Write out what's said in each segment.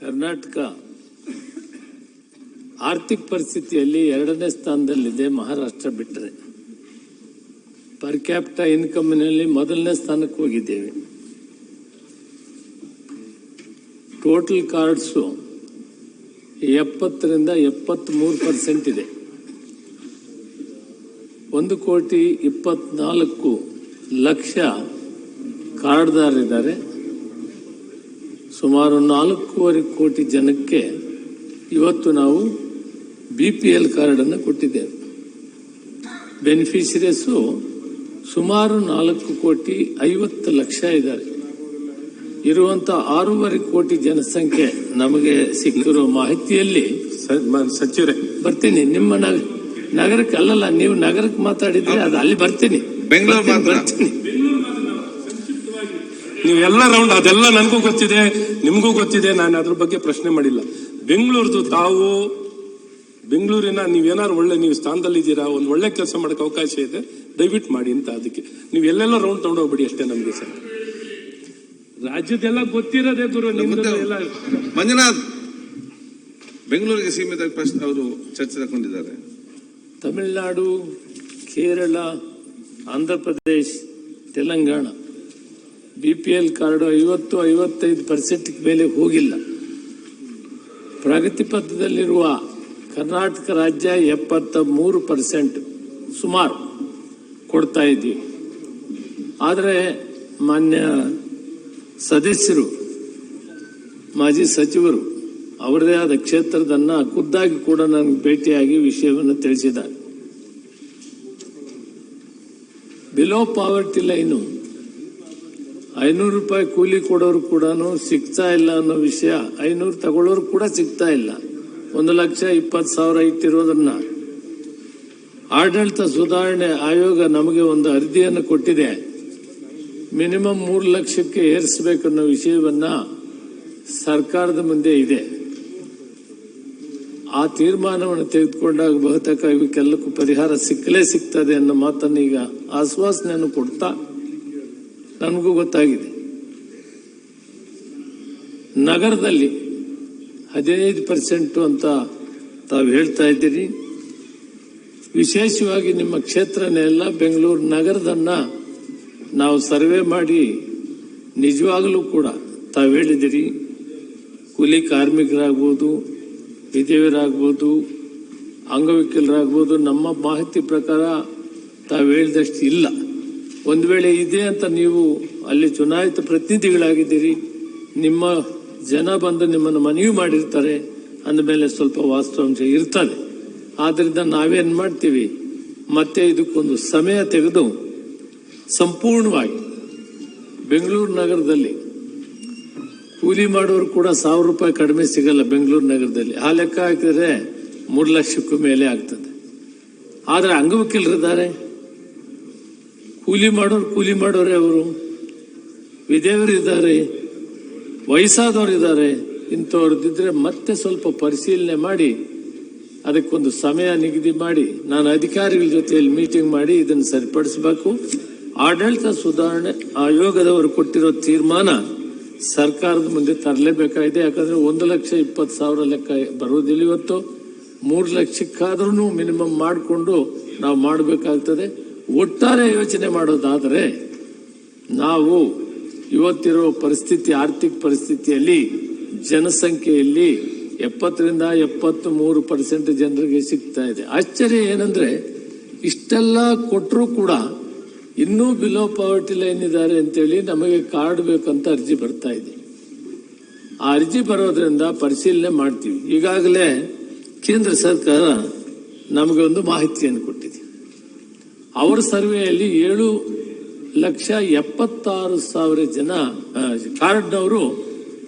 ಕರ್ನಾಟಕ ಆರ್ಥಿಕ ಪರಿಸ್ಥಿತಿಯಲ್ಲಿ 2ನೇ ಸ್ಥಾನದಲ್ಲಿದೆ ಮಹಾರಾಷ್ಟ್ರ ಬಿಟ್ಟರೆ. ಪರ್ ಕ್ಯಾಪಿಟಾ ಇನ್ಕಮ್ನಲ್ಲಿ 1ನೇ ಸ್ಥಾನಕ್ಕೆ ಹೋಗಿದ್ದೇವೆ. ಟೋಟಲ್ ಕಾರ್ಡ್ಸು 70ರಿಂದ 73% ಇದೆ. 1,24,00,000 ಕಾರ್ಡ್ದಾರಿದ್ದಾರೆ. ಸುಮಾರು 4.25 ಕೋಟಿ ಜನಕ್ಕೆ ಇವತ್ತು ನಾವು BPL ಕಾರ್ಡನ್ನು ಕೊಟ್ಟಿದ್ದೇವೆ. ಬೆನಿಫಿಷರೀಸು ಸುಮಾರು 4,50,00,000 ಇದ್ದಾರೆ. ಇರುವಂತ 6.5 ಕೋಟಿ ಜನಸಂಖ್ಯೆ ನಮಗೆ ಸಿಕ್ಕಿರೋ ಮಾಹಿತಿಯಲ್ಲಿ ಸಚಿವರೇ ಬರ್ತೀನಿ. ನಿಮ್ಮ ನಗರಕ್ಕೆ ಅಲ್ಲಲ್ಲ, ನೀವು ನಗರಕ್ಕೆ ಮಾತಾಡಿದ್ರೆ ಅದು ಅಲ್ಲಿ ಬರ್ತೀನಿ. ಬೆಂಗಳೂರು ಬರ್ತೀನಿ. ನೀವೆಲ್ಲ ರೌಂಡ್ ಅದೆಲ್ಲ ನನಗೂ ಗೊತ್ತಿದೆ, ನಿಮಗೂ ಗೊತ್ತಿದೆ. ನಾನು ಅದ್ರ ಬಗ್ಗೆ ಪ್ರಶ್ನೆ ಮಾಡಿಲ್ಲ. ಬೆಂಗಳೂರ್ದು ತಾವು ಬೆಂಗಳೂರಿನ ನೀವೇನಾದ್ರು ನೀವು ಸ್ಥಾನದಲ್ಲಿ ಇದ್ದೀರಾ, ಒಂದು ಒಳ್ಳೆ ಕೆಲಸ ಮಾಡಕ್ಕೆ ಅವಕಾಶ ಇದೆ, ದಯವಿಟ್ಟು ಮಾಡಿ ಅಂತ. ಅದಕ್ಕೆ ನೀವು ಎಲ್ಲೆಲ್ಲ ರೌಂಡ್ ತಗೊಂಡೋಗ್ಬಿಡಿ ಅಷ್ಟೇ ನಮಗೆ ಸರ್. ರಾಜ್ಯದೆಲ್ಲ ಗೊತ್ತಿರೋದೇ ಗುರು. ನಿಮ್ದೆಲ್ಲ ಮಂಜುನಾಥ್ ಬೆಂಗಳೂರಿಗೆ ಸೀಮಿತ ಪ್ರಶ್ನೆ ಅವರು ಚರ್ಚೆ ತಗೊಂಡಿದ್ದಾರೆ. ತಮಿಳುನಾಡು, ಕೇರಳ, ಆಂಧ್ರ ಪ್ರದೇಶ್, ತೆಲಂಗಾಣ BPL ಕಾರ್ಡು 50-55% ಮೇಲೆ ಹೋಗಿಲ್ಲ. ಪ್ರಗತಿ ಪಥದಲ್ಲಿರುವ ಕರ್ನಾಟಕ ರಾಜ್ಯ 73% ಸುಮಾರು ಕೊಡ್ತಾ ಇದ್ದೀವಿ. ಆದರೆ ಮಾನ್ಯ ಸದಸ್ಯರು, ಮಾಜಿ ಸಚಿವರು ಅವರದೇ ಆದ ಕ್ಷೇತ್ರದನ್ನ ಖುದ್ದಾಗಿ ಕೂಡ ನನಗೆ ಭೇಟಿಯಾಗಿ ವಿಷಯವನ್ನು ತಿಳಿಸಿದ್ದಾರೆ. ಬಿಲೋ ಪಾವರ್ಟಿ ಲೈನು 500 ರೂಪಾಯಿ ಕೂಲಿ ಕೊಡೋರು ಕೂಡ ಸಿಗ್ತಾ ಇಲ್ಲ ಅನ್ನೋ ವಿಷಯ, 500 ತಗೊಳ್ಳೋರು ಕೂಡ ಸಿಗ್ತಾ ಇಲ್ಲ. 1,20,000 ಇಟ್ಟಿರೋದನ್ನ ಆಡಳಿತ ಸುಧಾರಣೆ ಆಯೋಗ ನಮಗೆ ಒಂದು ಅರ್ಜಿಯನ್ನು ಕೊಟ್ಟಿದೆ. ಮಿನಿಮಮ್ 3 ಲಕ್ಷಕ್ಕೆ ಏರಿಸಬೇಕನ್ನೋ ವಿಷಯವನ್ನ ಸರ್ಕಾರದ ಮುಂದೆ ಇದೆ. ಆ ತೀರ್ಮಾನವನ್ನು ತೆಗೆದುಕೊಂಡಾಗ ಬಹುತೇಕ ಇವಕ್ಕೆಲ್ಲಕ್ಕೂ ಪರಿಹಾರ ಸಿಕ್ಕಲೇ ಸಿಗ್ತದೆ ಅನ್ನೋ ಮಾತನ್ನು ಈಗ ಆಶ್ವಾಸನೆಯನ್ನು ಕೊಡ್ತಾ ನನಗೂ ಗೊತ್ತಾಗಿದೆ. ನಗರದಲ್ಲಿ 15% ಅಂತ ತಾವು ಹೇಳ್ತಾ ಇದ್ದೀರಿ. ವಿಶೇಷವಾಗಿ ನಿಮ್ಮ ಕ್ಷೇತ್ರನೆಲ್ಲ ಬೆಂಗಳೂರು ನಗರದನ್ನ ನಾವು ಸರ್ವೆ ಮಾಡಿ ನಿಜವಾಗಲೂ ಕೂಡ ತಾವು ಹೇಳಿದಿರಿ, ಕೂಲಿ ಕಾರ್ಮಿಕರಾಗ್ಬೋದು, ವಿಧವೆಯರಾಗ್ಬೋದು, ಅಂಗವಿಕಲರಾಗ್ಬೋದು, ನಮ್ಮ ಮಾಹಿತಿ ಪ್ರಕಾರ ತಾವು ಹೇಳಿದಷ್ಟು ಇಲ್ಲ. ಒಂದು ವೇಳೆ ಇದೆ ಅಂತ ನೀವು ಅಲ್ಲಿ ಚುನಾಯಿತ ಪ್ರತಿನಿಧಿಗಳಾಗಿದ್ದೀರಿ, ನಿಮ್ಮ ಜನ ಬಂದು ನಿಮ್ಮನ್ನು ಮನವಿ ಮಾಡಿರ್ತಾರೆ, ಅಂದಮೇಲೆ ಸ್ವಲ್ಪ ವಾಸ್ತವಾಂಶ ಇರ್ತದೆ. ಆದ್ರಿಂದ ನಾವೇನ್ ಮಾಡ್ತೀವಿ, ಮತ್ತೆ ಇದಕ್ಕೊಂದು ಸಮಯ ತೆಗೆದು ಸಂಪೂರ್ಣವಾಗಿ ಬೆಂಗಳೂರು ನಗರದಲ್ಲಿ ಕೂಲಿ ಮಾಡೋರು ಕೂಡ 1,000 ರೂಪಾಯಿ ಕಡಿಮೆ ಸಿಗಲ್ಲ ಬೆಂಗಳೂರು ನಗರದಲ್ಲಿ. ಆ ಲೆಕ್ಕ ಹಾಕಿದ್ರೆ 3 ಲಕ್ಷಕ್ಕೂ ಮೇಲೆ ಆಗ್ತದೆ. ಆದ್ರೆ ಅಂಗವಿಕಲರಿದ್ದಾರೆ, ಕೂಲಿ ಮಾಡೋರೇ ಅವರು, ವಿಧವೆಯರಿದ್ದಾರೆ, ವಯಸ್ಸಾದವರಿದ್ದಾರೆ. ಇಂಥವ್ರದ್ದಿದ್ರೆ ಮತ್ತೆ ಸ್ವಲ್ಪ ಪರಿಶೀಲನೆ ಮಾಡಿ ಅದಕ್ಕೊಂದು ಸಮಯ ನಿಗದಿ ಮಾಡಿ ನಾನು ಅಧಿಕಾರಿಗಳ ಜೊತೆಯಲ್ಲಿ ಮೀಟಿಂಗ್ ಮಾಡಿ ಇದನ್ನು ಸರಿಪಡಿಸಬೇಕು. ಆಡಳಿತ ಸುಧಾರಣೆ ಆಯೋಗದವರು ಕೊಟ್ಟಿರೋ ತೀರ್ಮಾನ ಸರ್ಕಾರದ ಮುಂದೆ ತರಲೇಬೇಕಾಗಿದೆ. ಯಾಕಂದ್ರೆ 1,20,000 ಲೆಕ್ಕ ಬರೋದಿಲ್ಲ ಇವತ್ತು. 3 ಲಕ್ಷಕ್ಕಾದ್ರೂ ಮಿನಿಮಮ್ ಮಾಡಿಕೊಂಡು ನಾವು ಮಾಡಬೇಕಾಗ್ತದೆ. ಒಟ್ಟಾರೆ ಯೋಚನೆ ಮಾಡೋದಾದರೆ ನಾವು ಇವತ್ತಿರೋ ಪರಿಸ್ಥಿತಿ, ಆರ್ಥಿಕ ಪರಿಸ್ಥಿತಿಯಲ್ಲಿ ಜನಸಂಖ್ಯೆಯಲ್ಲಿ 70ರಿಂದ 73% ಜನರಿಗೆ ಸಿಗ್ತಾ ಇದೆ. ಆಶ್ಚರ್ಯ ಏನಂದ್ರೆ ಇಷ್ಟೆಲ್ಲ ಕೊಟ್ಟರೂ ಕೂಡ ಇನ್ನೂ ಬಿಲೋ ಪಾವರ್ಟಿ ಲೈನ್ ಇದ್ದಾರೆ ಅಂತೇಳಿ ನಮಗೆ ಕಾರ್ಡ್ ಬೇಕಂತ ಅರ್ಜಿ ಬರ್ತಾ ಇದೆ. ಆ ಅರ್ಜಿ ಬರೋದ್ರಿಂದ ಪರಿಶೀಲನೆ ಮಾಡ್ತೀವಿ. ಈಗಾಗಲೇ ಕೇಂದ್ರ ಸರ್ಕಾರ ನಮಗೆ ಒಂದು ಮಾಹಿತಿಯನ್ನು ಕೊಟ್ಟಿದೆ. ಅವರ ಸರ್ವೆಯಲ್ಲಿ 7,76,000 ಜನ ಕಾರ್ಡ್ನವರು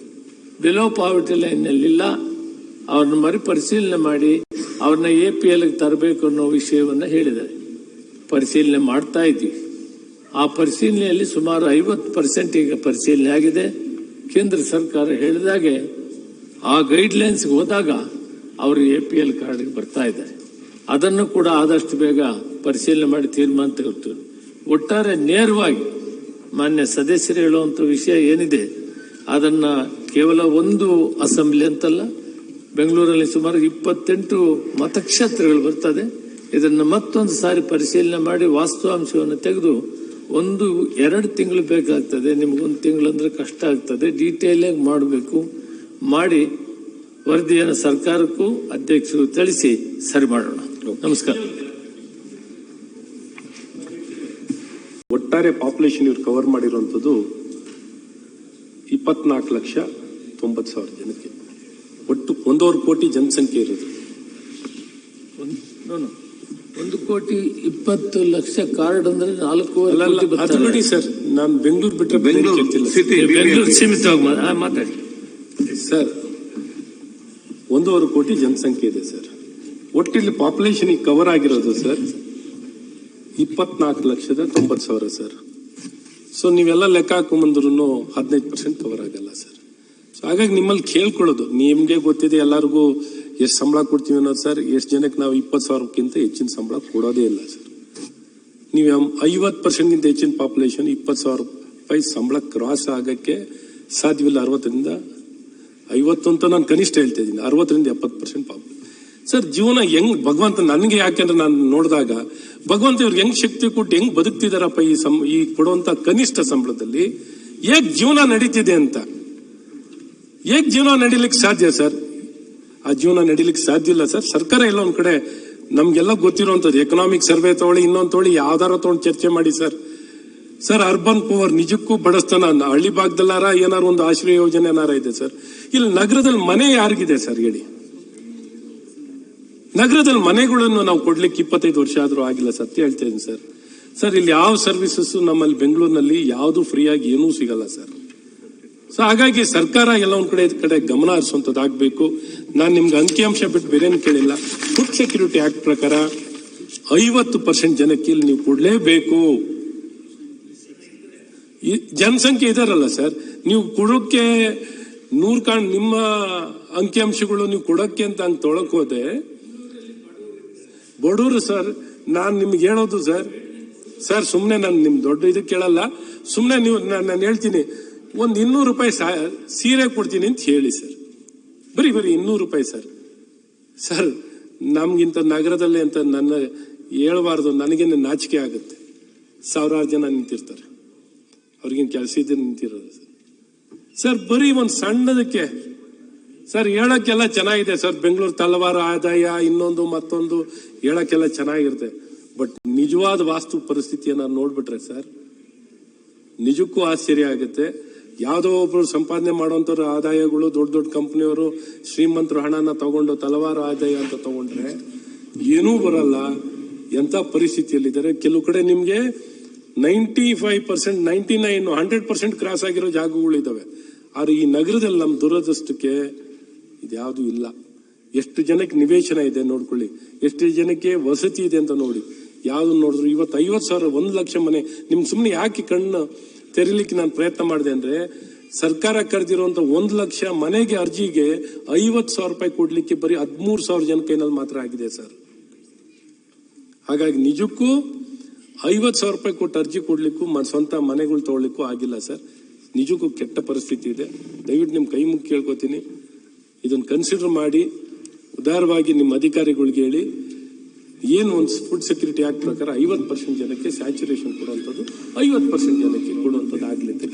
ಬಿಲೋ ಪಾವರ್ಟಿ ಲೈನ್ನಲ್ಲಿಲ್ಲ. ಅವ್ರನ್ನ ಮರುಪರಿಶೀಲನೆ ಮಾಡಿ ಅವ್ರನ್ನ APLಗೆ ತರಬೇಕು ಅನ್ನೋ ವಿಷಯವನ್ನು ಹೇಳಿದ್ದಾರೆ. ಪರಿಶೀಲನೆ ಮಾಡ್ತಾ ಇದ್ದೀವಿ. ಆ ಪರಿಶೀಲನೆಯಲ್ಲಿ ಸುಮಾರು 50% ಈಗ ಪರಿಶೀಲನೆ ಆಗಿದೆ. ಕೇಂದ್ರ ಸರ್ಕಾರ ಹೇಳಿದಾಗೆ ಆ ಗೈಡ್ಲೈನ್ಸ್ಗೆ ಹೋದಾಗ ಅವರು APL ಕಾರ್ಡ್ಗೆ ಬರ್ತಾ ಇದ್ದಾರೆ. ಅದನ್ನು ಕೂಡ ಆದಷ್ಟು ಬೇಗ ಪರಿಶೀಲನೆ ಮಾಡಿ ತೀರ್ಮಾನ ತೆಗೆದುಕೊಳ್ಳಿ. ಒಟ್ಟಾರೆ ನೇರವಾಗಿ ಮಾನ್ಯ ಸದಸ್ಯರು ಹೇಳುವಂತ ವಿಷಯ ಏನಿದೆ, ಅದನ್ನ ಕೇವಲ ಒಂದು ಅಸೆಂಬ್ಲಿ ಅಂತಲ್ಲ, ಬೆಂಗಳೂರಲ್ಲಿ ಸುಮಾರು 28 ಮತಕ್ಷೇತ್ರಗಳು ಬರ್ತದೆ. ಇದನ್ನು ಮತ್ತೊಂದು ಸಾರಿ ಪರಿಶೀಲನೆ ಮಾಡಿ ವಾಸ್ತವಾಂಶವನ್ನು ತೆಗೆದು 1-2 ತಿಂಗಳು ಬೇಕಾಗ್ತದೆ. ನಿಮ್ಗೊಂದು ತಿಂಗಳು ಅಂದ್ರೆ ಕಷ್ಟ ಆಗ್ತದೆ. ಡೀಟೇಲ್ ಆಗಿ ಮಾಡಬೇಕು. ಮಾಡಿ ವರದಿಯನ್ನು ಸರ್ಕಾರಕ್ಕೂ ಅಧ್ಯಕ್ಷರು ತಿಳಿಸಿ ಸರಿ ಮಾಡೋಣ. ನಮಸ್ಕಾರ. ಒಟ್ಟಾರೆ ಪಾಪ್ಯುಲೇಷನ್ ಇವ್ರು ಕವರ್ ಮಾಡಿರುವಂಥದ್ದು 24,90,000 ಜನಕ್ಕೆ. ಒಟ್ಟು 1.25 ಕೋಟಿ ಜನಸಂಖ್ಯೆ ಇರೋದು. 1,20,00,000 ಕಾರ್ಡ್ ಅಂದ್ರೆ 4.5 ಕೋಟಿ. ಅದು ನೋಡಿ ಸರ್, ನಾನು ಬೆಂಗಳೂರು ಬಿಟ್ಟರೆ ಬೆಂಗಳೂರು ಸಿಟಿ ಬೆಂಗಳೂರು ಸೀಮಿತವಾಗಿ ಮಾತಾಡಿ ಸರ್. 1.25 ಕೋಟಿ ಜನಸಂಖ್ಯೆ ಇದೆ ಸರ್. ಒಟ್ಟಿಲ್ಲಿ ಪಾಪ್ಯುಲೇಷನ್ ಕವರ್ ಆಗಿರೋದು ಸರ್ 24,90,000 ಸರ್. ಸೊ ನೀವೆಲ್ಲ ಲೆಕ್ಕ ಹಾಕೊಂಡ್ಬಂದ್ರು 15% ಕವರ್ ಆಗಲ್ಲ ಸರ್. ಸೊ ಹಾಗಾಗಿ ನಿಮ್ಮಲ್ಲಿ ಕೇಳ್ಕೊಳ್ಳೋದು, ನಿಮ್ಗೆ ಗೊತ್ತಿದೆ ಎಲ್ಲರಿಗೂ ಎಷ್ಟು ಸಂಬಳ ಕೊಡ್ತೀವಿ ಅನ್ನೋದು ಸರ್. ಎಷ್ಟು ಜನಕ್ಕೆ ನಾವು 20,000ಕ್ಕಿಂತ ಹೆಚ್ಚಿನ ಸಂಬಳ ಕೊಡೋದೇ ಇಲ್ಲ ಸರ್. ನೀವು 50%ಗಿಂತ ಹೆಚ್ಚಿನ ಪಾಪ್ಯುಲೇಷನ್ 20,000 ರೂಪಾಯಿ ಸಂಬಳ ಕ್ರಾಸ್ ಆಗಕ್ಕೆ ಸಾಧ್ಯವಿಲ್ಲ. 60ರಿಂದ 50 ಅಂತ ನಾನು ಕನಿಷ್ಠ ಹೇಳ್ತಾ ಇದ್ದೀನಿ. 60ರಿಂದ 70% ಪಾಪ್ಯುಲೇಷನ್ ಸರ್. ಜೀವನ ಹೆಂಗ್ ಭಗವಂತ ನನಗೆ, ಯಾಕೆಂದ್ರೆ ನಾನು ನೋಡಿದಾಗ ಭಗವಂತ ಇವ್ರಿಗೆ ಹೆಂಗ್ ಶಕ್ತಿ ಕೊಟ್ಟು ಹೆಂಗ್ ಬದುಕ್ತಿದಾರಪ್ಪ ಈ ಕೊಡುವಂತ ಕನಿಷ್ಠ ಸಂಬಳದಲ್ಲಿ. ಹೇಗ್ ಜೀವನ ನಡೀತಿದೆ ಅಂತ, ಹೇಗ್ ಜೀವನ ನಡೀಲಿಕ್ಕೆ ಸಾಧ್ಯ ಸರ್? ಆ ಜೀವನ ನಡೀಲಿಕ್ಕೆ ಸಾಧ್ಯ ಇಲ್ಲ ಸರ್. ಸರ್ಕಾರ ಎಲ್ಲ ಒಂದ್ ಕಡೆ ನಮ್ಗೆಲ್ಲ ಗೊತ್ತಿರುವಂತದ್ದು ಎಕನಾಮಿಕ್ ಸರ್ವೆ ತಗೊಳ್ಳಿ, ಇನ್ನೊಂದು ತಗೊಳ್ಳಿ, ಯಾವ್ದಾರ ತಗೊಂಡು ಚರ್ಚೆ ಮಾಡಿ ಸರ್. ಸರ್ ಅರ್ಬನ್ ಪವರ್ ನಿಜಕ್ಕೂ ಬಡಸ್ತಾನ. ಹಳ್ಳಿ ಭಾಗದಲ್ಲಾರ ಏನಾರು ಒಂದು ಆಶ್ರಯ ಯೋಜನೆ ಏನಾರ ಇದೆ ಸರ್. ಇಲ್ಲಿ ನಗರದಲ್ಲಿ ಮನೆ ಯಾರಿಗಿದೆ ಸರ್ ಹೇಳಿ? ನಗರದಲ್ಲಿ ಮನೆಗಳನ್ನು ನಾವು ಕೊಡ್ಲಿಕ್ಕೆ 25 ವರ್ಷ ಆದ್ರೂ ಆಗಿಲ್ಲ. ಸತ್ಯ ಹೇಳ್ತಾ ಇದ್ದೀನಿ ಸರ್. ಸರ್ ಇಲ್ಲಿ ಯಾವ ಸರ್ವಿಸಸ್ ನಮ್ಮಲ್ಲಿ ಬೆಂಗಳೂರಿನಲ್ಲಿ ಯಾವುದು ಫ್ರೀ ಆಗಿ ಏನೂ ಸಿಗಲ್ಲ ಸರ್. ಸೊ ಹಾಗಾಗಿ ಸರ್ಕಾರ ಎಲ್ಲ ಒಂದ್ ಕಡೆ ಗಮನ ಹರಿಸುವಂತದ್ದಾಗಬೇಕು. ನಾನು ನಿಮ್ಗೆ ಅಂಕಿಅಂಶ ಬಿಟ್ಟು ಬೇರೇನು ಕೇಳಿಲ್ಲ. ಫುಡ್ ಸೆಕ್ಯೂರಿಟಿ ಆಕ್ಟ್ ಪ್ರಕಾರ 50% ಜನಕ್ಕೆ ಇಲ್ಲಿ ನೀವು ಕೊಡ್ಲೇಬೇಕು. ಈ ಜನಸಂಖ್ಯೆ ಇದಾರಲ್ಲ ಸರ್, ನೀವು ಕೊಡೋಕೆ 100 ನಿಮ್ಮ ಅಂಕಿಅಂಶಗಳು ನೀವು ಕೊಡೋಕೆ ಅಂತ ಹಂಗೆ ತೊಳಕ್ ಹೋದೆ ಬಡವರು ಸರ್. ನಾನ್ ನಿಮ್ಗೆ ಹೇಳೋದು ಸರ್ ಸುಮ್ನೆ ನಾನು ನಿಮ್ ದೊಡ್ಡ ಇದು ಕೇಳಲ್ಲ. ಸುಮ್ನೆ ನೀವು ನಾನು ಹೇಳ್ತೀನಿ, ಒಂದ್ 200 ರೂಪಾಯಿ ಸೀರೆ ಕೊಡ್ತೀನಿ ಅಂತ ಹೇಳಿ ಸರ್. ಬರೀ 200 ರೂಪಾಯಿ ಸರ್. ಸರ್ ನಮ್ಗಿಂತ ನಗರದಲ್ಲಿ ಅಂತ ನನ್ನ ಹೇಳ್ಬಾರ್ದು, ನನಗೇನೆ ನಾಚಿಕೆ ಆಗುತ್ತೆ. 1000 ಜನ ನಿಂತಿರ್ತಾರೆ, ಅವ್ರಿಗೇನು ಕೆಲಸ ಇದ್ರೆ ನಿಂತಿರೋದು ಸರ್. ಬರೀ ಒಂದ್ ಸಣ್ಣದಕ್ಕೆ ಸರ್ ಹೇಳಕ್ಕೆಲ್ಲ ಚೆನ್ನಾಗಿದೆ ಸರ್. ಬೆಂಗಳೂರು ತಲವಾರು ಆದಾಯ ಇನ್ನೊಂದು ಮತ್ತೊಂದು ಹೇಳಕ್ಕೆಲ್ಲ ಚೆನ್ನಾಗಿರುತ್ತೆ. ಬಟ್ ನಿಜವಾದ ವಾಸ್ತು ಪರಿಸ್ಥಿತಿಯನ್ನ ನೋಡ್ಬಿಟ್ರೆ ಸರ್ ನಿಜಕ್ಕೂ ಆಶ್ಚರ್ಯ ಆಗುತ್ತೆ. ಯಾವ್ದೋ ಒಬ್ರು ಸಂಪಾದನೆ ಮಾಡುವಂತವ್ರ ಆದಾಯಗಳು, ದೊಡ್ಡ ದೊಡ್ಡ ಕಂಪನಿಯವರು ಶ್ರೀಮಂತರು ಹಣನ ತಗೊಂಡು ತಲವಾರು ಆದಾಯ ಅಂತ ತಗೊಂಡ್ರೆ ಏನೂ ಬರಲ್ಲ. ಎಂತ ಪರಿಸ್ಥಿತಿಯಲ್ಲಿದ್ದಾರೆ. ಕೆಲವು ಕಡೆ ನಿಮ್ಗೆ 95%, 99%, 100% ಕ್ರಾಸ್ ಆಗಿರೋ ಜಾಗಗಳಿದಾವೆ. ಆದ್ರೆ ಈ ನಗರದಲ್ಲಿ ನಮ್ಮ ದುರದೃಷ್ಟಕ್ಕೆ ಇದ್ಯಾವುದು ಇಲ್ಲ. ಎಷ್ಟು ಜನಕ್ಕೆ ನಿವೇಶನ ಇದೆ ನೋಡ್ಕೊಳ್ಳಿ, ಎಷ್ಟು ಜನಕ್ಕೆ ವಸತಿ ಇದೆ ಅಂತ ನೋಡಿ. ಯಾವ್ದು ನೋಡಿದ್ರು ಇವತ್ತು 50,000, 1 ಲಕ್ಷ ಮನೆ. ನಿಮ್ ಸುಮ್ನೆ ಯಾಕೆ ಕಣ್ಣು ತೆರಿಲಿಕ್ಕೆ ನಾನು ಪ್ರಯತ್ನ ಮಾಡಿದೆ ಅಂದ್ರೆ, ಸರ್ಕಾರ ಕರೆದಿರುವಂತ 1 ಲಕ್ಷ ಮನೆಗೆ ಅರ್ಜಿಗೆ 50,000 ರೂಪಾಯಿ ಕೊಡ್ಲಿಕ್ಕೆ ಬರೀ 13,000 ಜನ ಕೈನಲ್ಲಿ ಮಾತ್ರ ಆಗಿದೆ ಸರ್. ಹಾಗಾಗಿ ನಿಜಕ್ಕೂ 50,000 ರೂಪಾಯಿ ಕೊಟ್ಟು ಅರ್ಜಿ ಕೊಡ್ಲಿಕ್ಕೂ ಸ್ವಂತ ಮನೆಗಳು ತಗೊಳ್ಲಿಕ್ಕೂ ಆಗಿಲ್ಲ ಸರ್. ನಿಜಕ್ಕೂ ಕೆಟ್ಟ ಪರಿಸ್ಥಿತಿ ಇದೆ. ದಯವಿಟ್ಟು ನಿಮ್ ಕೈ ಮುಗಿ ಕೇಳ್ಕೊತೀನಿ, ಇದನ್ನ ಕನ್ಸಿಡರ್ ಮಾಡಿ ಉದಾರವಾಗಿ ನಿಮ್ಮ ಅಧಿಕಾರಿಗಳಿಗೆ ಹೇಳಿ. ಏನು ಒಂದು ಫುಡ್ ಸೆಕ್ಯೂರಿಟಿ ಆಕ್ಟ್ ಪ್ರಕಾರ 50% ಜನಕ್ಕೆ ಸ್ಯಾಚುರೇಷನ್ ಕೊಡುವಂಥದ್ದು, 50% ಜನಕ್ಕೆ ಕೊಡುವಂಥದ್ದು ಆಗ್ಲಿ ಅಂತ